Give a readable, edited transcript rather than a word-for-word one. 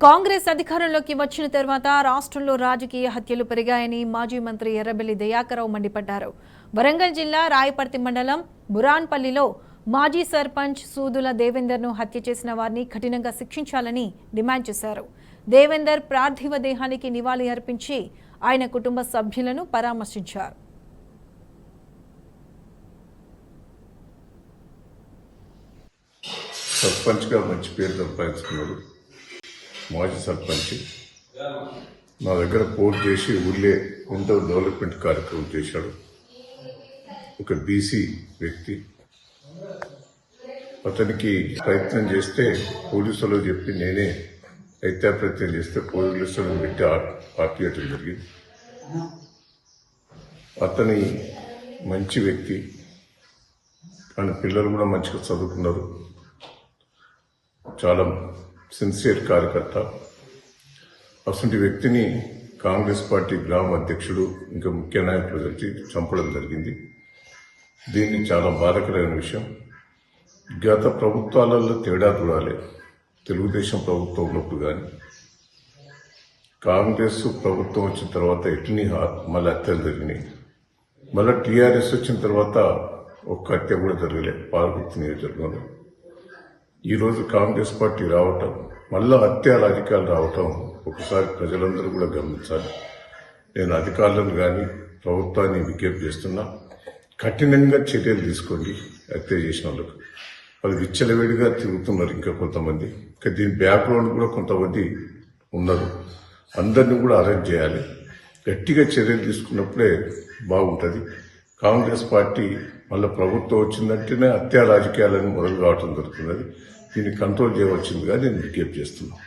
కాంగ్రెస్ అధికారంలోకి వచ్చిన తర్వాత రాష్ట్రంలో రాజకీయ హత్యలు పెరిగాయని మాజీ మంత్రి ఎర్రబెల్లి దయాకర్ మండిపడ్డారు. వరంగల్ జిల్లా రాయపర్తి మండలం బురాన్పల్లిలో మాజీ సర్పంచ్ సూదుల దేవేందర్ను హత్య చేసిన వారిని కఠినంగా శిక్షించాలని డిమాండ్ చేశారు. దేవేందర్ పార్థివ దేహానికి నివాళి అర్పించి ఆయన కుటుంబ సభ్యులను పరామర్శించారు. సర్పంచ్గా మంచి పేరు సంపాదించుకున్నాడు. మాజీ సర్పంచ్ నా దగ్గర పోటీ చేసి ఊళ్ళే ఎంతో డెవలప్మెంట్ కార్యక్రమం చేశాడు. ఒక బీసీ వ్యక్తి. అతనికి ప్రయత్నం చేస్తే పోలీసులు చెప్పి నేనే హత్యా ప్రయత్నం చేస్తే పోలీసులను పెట్టి పార్టీ చేయడం జరిగింది. అతని మంచి వ్యక్తి, కానీ పిల్లలు కూడా మంచిగా చదువుకున్నారు. చాలా సిన్సియర్ కార్యకర్త. అసలు వ్యక్తిని కాంగ్రెస్ పార్టీ గ్రామ అధ్యక్షుడు ఇంకా ముఖ్య నాయకులు కలిసి చంపడం జరిగింది. దీన్ని చాలా బాధాకరమైన విషయం. గత ప్రభుత్వాలలో తేడా చూడాలి. తెలుగుదేశం ప్రభుత్వం ఉన్నప్పుడు కానీ కాంగ్రెస్ ప్రభుత్వం వచ్చిన తర్వాత ఎట్లని మళ్ళీ హత్యలు జరిగినాయి. మళ్ళీ టీఆర్ఎస్ వచ్చిన తర్వాత ఒక్క హత్య కూడా జరగలే పాలకుర్తి నియోజకవర్గంలో. ఈరోజు కాంగ్రెస్ పార్టీ రావటం, మళ్ళా హత్య రాజకీయాలు రావటం ఒకసారి ప్రజలందరూ కూడా గమనించాలి. నేను అధికారులను కానీ ప్రభుత్వాన్ని విజ్ఞప్తి చేస్తున్నా, కఠినంగా చర్యలు తీసుకోండి. హత్య చేసిన వాళ్ళకు వాళ్ళు విచ్చలవేడిగా తిరుగుతున్నారు. ఇంకా కొంతమంది, ఇంకా దీని బ్యాక్గ్రౌండ్ కూడా కొంతమంది ఉన్నారు. అందరినీ కూడా అరెస్ట్ చేయాలి. గట్టిగా చర్యలు తీసుకున్నప్పుడే బాగుంటుంది. కాంగ్రెస్ పార్టీ మళ్ళీ ప్రభుత్వం వచ్చిందంటేనే హత్యా రాజకీయాలను మొదలు కావటం జరుగుతున్నది. దీన్ని కంట్రోల్ చేయవలసిందిగా నేను విజ్ఞప్తి చేస్తున్నాను.